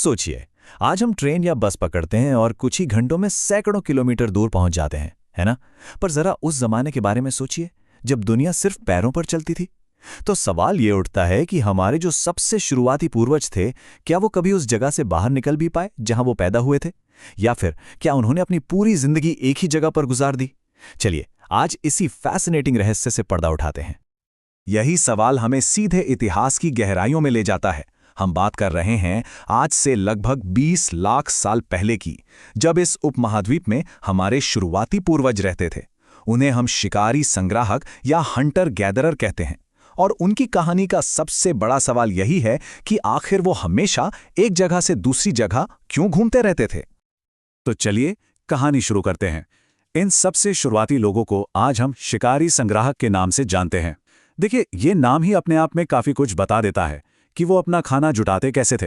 सोचिए, आज हम ट्रेन या बस पकड़ते हैं और कुछ ही घंटों में सैकड़ों किलोमीटर दूर पहुंच जाते हैं, है ना? पर जरा उस जमाने के बारे में सोचिए, जब दुनिया सिर्फ पैरों पर चलती थी। तो सवाल ये उठता है कि हमारे जो सबसे शुरुआती पूर्वज थे, क्या वो कभी उस जगह से बाहर निकल भी पाए जहां वो पैदा हुए थे? या फिर क्या उन्होंने अपनी पूरी जिंदगी एक ही जगह पर गुजार दी? चलिए, आज इसी फैसिनेटिंग रहस्य से पर्दा उठाते हैं। यही सवाल हमें सीधे इतिहास की गहराइयों में ले जाता है। हम बात कर रहे हैं आज से लगभग 20 लाख साल पहले की, जब इस उपमहाद्वीप में हमारे शुरुआती पूर्वज रहते थे। उन्हें हम शिकारी संग्राहक या हंटर गैदरर कहते हैं। और उनकी कहानी का सबसे बड़ा सवाल यही है कि आखिर वो हमेशा एक जगह से दूसरी जगह क्यों घूमते रहते थे। तो चलिए कहानी शुरू करते हैं। इन सबसे शुरुआती लोगों को आज हम शिकारी संग्राहक के नाम से जानते हैं। देखिए, ये नाम ही अपने आप में काफी कुछ बता देता है कि वो अपना खाना जुटाते कैसे थे।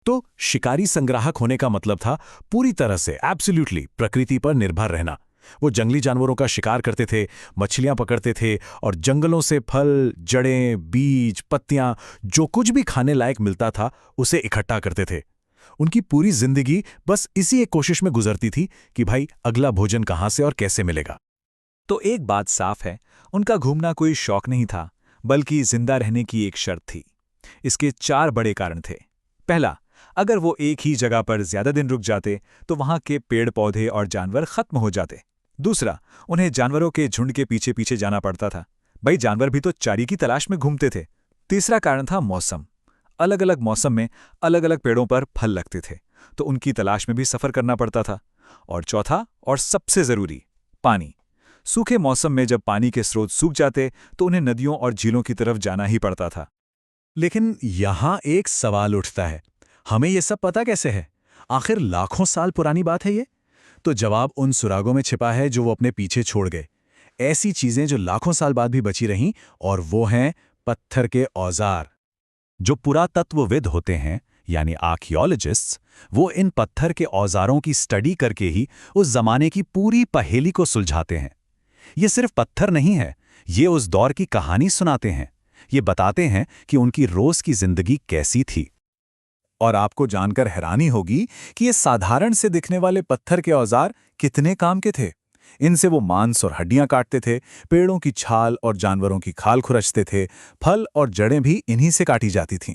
तो शिकारी संग्राहक होने का मतलब था पूरी तरह से एब्सोल्युटली प्रकृति पर निर्भर रहना। वो जंगली जानवरों का शिकार करते थे, मछलियां पकड़ते थे और जंगलों से फल, जड़ें, बीज, पत्तियां, जो कुछ भी खाने लायक मिलता था उसे इकट्ठा करते थे। उनकी पूरी जिंदगी बस इसी एक कोशिश में गुजरती थी कि भाई अगला भोजन कहां से और कैसे मिलेगा। तो एक बात साफ है, उनका घूमना कोई शौक नहीं था, बल्कि जिंदा रहने की एक शर्त थी। इसके 4 बड़े कारण थे। पहला, अगर वो एक ही जगह पर ज्यादा दिन रुक जाते तो वहां के पेड़ पौधे और जानवर खत्म हो जाते। दूसरा, उन्हें जानवरों के झुंड के पीछे पीछे जाना पड़ता था। भाई जानवर भी तो चारी की तलाश में घूमते थे। तीसरा कारण था मौसम। अलग अलग मौसम में अलग अलग पेड़ों पर फल लगते थे, तो उनकी तलाश में भी सफर करना पड़ता था। और चौथा और सबसे जरूरी, पानी। सूखे मौसम में जब पानी के स्रोत सूख जाते तो उन्हें नदियों और झीलों की तरफ जाना ही पड़ता था। लेकिन यहां एक सवाल उठता है, हमें यह सब पता कैसे है? आखिर लाखों साल पुरानी बात है ये। तो जवाब उन सुरागों में छिपा है जो वो अपने पीछे छोड़ गए। ऐसी चीजें जो लाखों साल बाद भी बची रहीं, और वो हैं पत्थर के औजार। जो पुरातत्वविद होते हैं यानी आर्कियोलॉजिस्ट्स, वो इन पत्थर के औजारों की स्टडी करके ही उस जमाने की पूरी पहेली को सुलझाते हैं। ये सिर्फ पत्थर नहीं है, ये उस दौर की कहानी सुनाते हैं। ये बताते हैं कि उनकी रोज की जिंदगी कैसी थी। और आपको जानकर हैरानी होगी कि ये साधारण से दिखने वाले पत्थर के औजार कितने काम के थे। इनसे वो मांस और हड्डियां काटते थे, पेड़ों की छाल और जानवरों की खाल खुरचते थे, फल और जड़ें भी इन्हीं से काटी जाती थीं।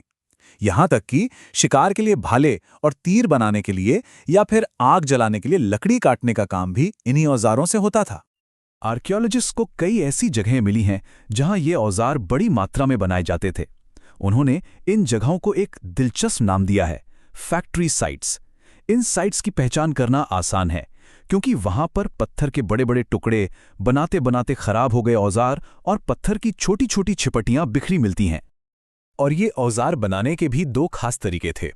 यहां तक कि शिकार के लिए भाले और तीर बनाने के लिए या फिर आग जलाने के लिए लकड़ी काटने का काम भी इन्हीं औजारों से होता था। आर्कियोलॉजिस्ट को कई ऐसी जगहें मिली हैं जहां ये औजार बड़ी मात्रा में बनाए जाते थे। उन्होंने इन जगहों को एक दिलचस्प नाम दिया है, फैक्ट्री साइट्स। इन साइट्स की पहचान करना आसान है, क्योंकि वहां पर पत्थर के बड़े बड़े टुकड़े, बनाते बनाते खराब हो गए औजार और पत्थर की छोटी छोटी छिपटियां बिखरी मिलती हैं। और ये औजार बनाने के भी 2 खास तरीके थे।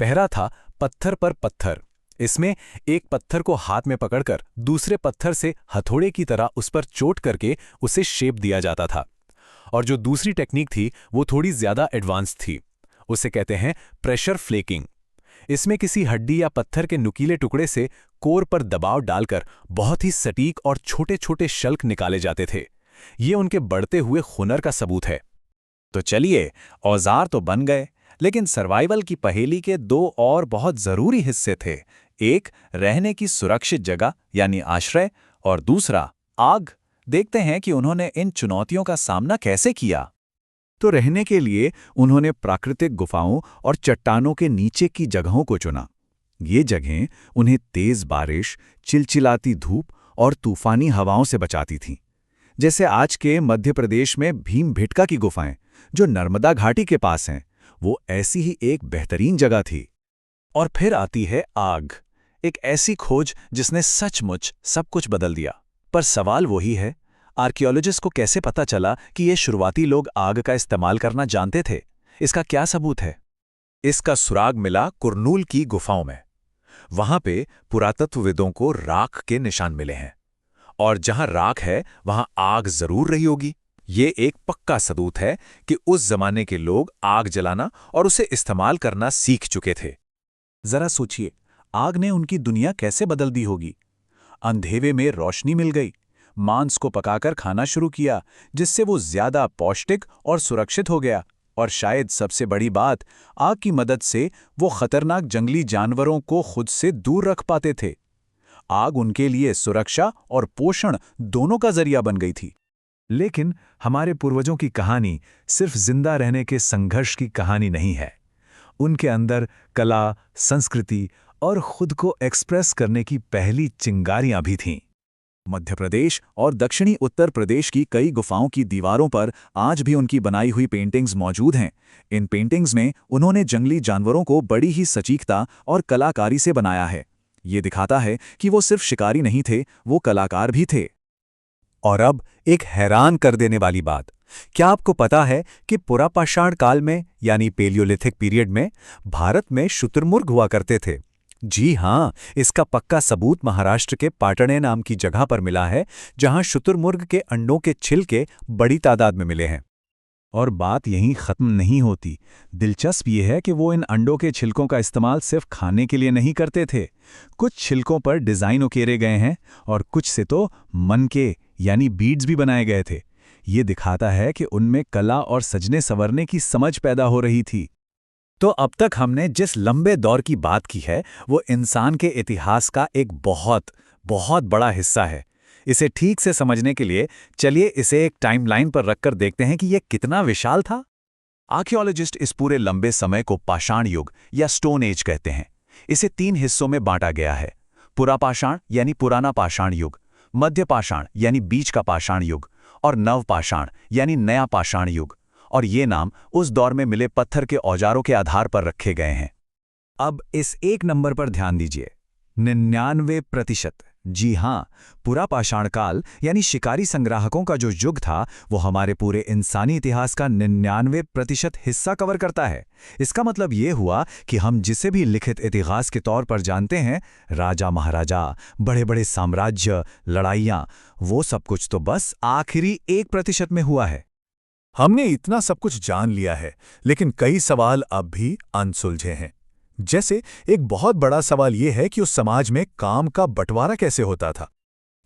पहला था पत्थर पर पत्थर। इसमें एक पत्थर को हाथ में पकड़कर दूसरे पत्थर से हथौड़े की तरह उस पर चोट करके उसे शेप दिया जाता था। और जो दूसरी टेक्निक थी वो थोड़ी ज्यादा एडवांस थी। उसे कहते हैं प्रेशर फ्लेकिंग। इसमें किसी हड्डी या पत्थर के नुकीले टुकड़े से कोर पर दबाव डालकर बहुत ही सटीक और छोटे छोटे शल्क निकाले जाते थे। ये उनके बढ़ते हुए हुनर का सबूत है। तो चलिए, औजार तो बन गए, लेकिन सर्वाइवल की पहेली के 2 और बहुत जरूरी हिस्से थे। एक, रहने की सुरक्षित जगह यानी आश्रय, और दूसरा, आग। देखते हैं कि उन्होंने इन चुनौतियों का सामना कैसे किया। तो रहने के लिए उन्होंने प्राकृतिक गुफाओं और चट्टानों के नीचे की जगहों को चुना। ये जगहें उन्हें तेज बारिश, चिलचिलाती धूप और तूफानी हवाओं से बचाती थीं। जैसे आज के मध्य प्रदेश में भीमबेटका की गुफाएं, जो नर्मदा घाटी के पास हैं, वो ऐसी ही एक बेहतरीन जगह थी। और फिर आती है आग, एक ऐसी खोज जिसने सचमुच सब कुछ बदल दिया। पर सवाल वही है, आर्कियोलॉजिस्ट को कैसे पता चला कि ये शुरुआती लोग आग का इस्तेमाल करना जानते थे? इसका क्या सबूत है? इसका सुराग मिला कुरनूल की गुफाओं में। वहां पे पुरातत्वविदों को राख के निशान मिले हैं, और जहां राख है वहां आग जरूर रही होगी। ये एक पक्का सबूत है कि उस जमाने के लोग आग जलाना और उसे इस्तेमाल करना सीख चुके थे। जरा सोचिए, आग ने उनकी दुनिया कैसे बदल दी होगी। अंधेरे में रोशनी मिल गई, मांस को पकाकर खाना शुरू किया, जिससे वो ज्यादा पौष्टिक और सुरक्षित हो गया। और शायद सबसे बड़ी बात, आग की मदद से वो खतरनाक जंगली जानवरों को खुद से दूर रख पाते थे। आग उनके लिए सुरक्षा और पोषण दोनों का जरिया बन गई थी। लेकिन हमारे पूर्वजों की कहानी सिर्फ जिंदा रहने के संघर्ष की कहानी नहीं है। उनके अंदर कला, संस्कृति और खुद को एक्सप्रेस करने की पहली चिंगारियां भी थीं। मध्य प्रदेश और दक्षिणी उत्तर प्रदेश की कई गुफाओं की दीवारों पर आज भी उनकी बनाई हुई पेंटिंग्स मौजूद हैं। इन पेंटिंग्स में उन्होंने जंगली जानवरों को बड़ी ही सटीकता और कलाकारी से बनाया है। ये दिखाता है कि वो सिर्फ शिकारी नहीं थे, वो कलाकार भी थे। और अब एक हैरान कर देने वाली बात, क्या आपको पता है कि पुरापाषाण काल में यानी पेलियोलिथिक पीरियड में भारत में शुतुरमुर्ग हुआ करते थे? जी हां, इसका पक्का सबूत महाराष्ट्र के पाटणे नाम की जगह पर मिला है, जहां शुतुरमुर्ग के अंडों के छिलके बड़ी तादाद में मिले हैं। और बात यहीं खत्म नहीं होती। दिलचस्प ये है कि वो इन अंडों के छिलकों का इस्तेमाल सिर्फ खाने के लिए नहीं करते थे। कुछ छिलकों पर डिज़ाइन उकेरे गए हैं और कुछ से तो मनके यानी बीड्स भी बनाए गए थे। ये दिखाता है कि उनमें कला और सजने संवरने की समझ पैदा हो रही थी। तो अब तक हमने जिस लंबे दौर की बात की है, वो इंसान के इतिहास का एक बहुत बहुत बड़ा हिस्सा है। इसे ठीक से समझने के लिए चलिए इसे एक टाइमलाइन पर रखकर देखते हैं कि यह कितना विशाल था। आर्कियोलॉजिस्ट इस पूरे लंबे समय को पाषाण युग या स्टोन एज कहते हैं। इसे 3 हिस्सों में बांटा गया है: पुरापाषाण यानी पुराना पाषाण युग, मध्य पाषाण यानी बीच का पाषाण युग, और नवपाषाण यानी नया पाषाण युग। और ये नाम उस दौर में मिले पत्थर के औजारों के आधार पर रखे गए हैं। अब इस एक नंबर पर ध्यान दीजिए, 99%। जी हां, पुरापाषाण काल यानी शिकारी संग्राहकों का जो युग था, वो हमारे पूरे इंसानी इतिहास का 99% हिस्सा कवर करता है। इसका मतलब ये हुआ कि हम जिसे भी लिखित इतिहास के तौर पर जानते हैं, राजा महाराजा, बड़े बड़े साम्राज्य, लड़ाइयां, वो सब कुछ तो बस आखिरी 1% में हुआ है। हमने इतना सब कुछ जान लिया है, लेकिन कई सवाल अब भी अनसुलझे हैं। जैसे एक बहुत बड़ा सवाल यह है कि उस समाज में काम का बंटवारा कैसे होता था।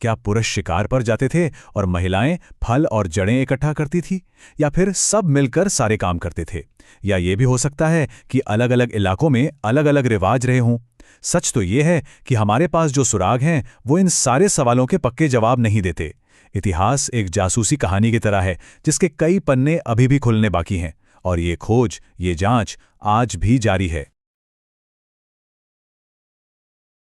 क्या पुरुष शिकार पर जाते थे और महिलाएं फल और जड़ें इकट्ठा करती थी, या फिर सब मिलकर सारे काम करते थे? या ये भी हो सकता है कि अलग अलग इलाकों में अलग अलग रिवाज रहे हों। सच तो ये है कि हमारे पास जो सुराग हैं वो इन सारे सवालों के पक्के जवाब नहीं देते। इतिहास एक जासूसी कहानी की तरह है, जिसके कई पन्ने अभी भी खुलने बाकी हैं, और ये खोज, ये जांच आज भी जारी है।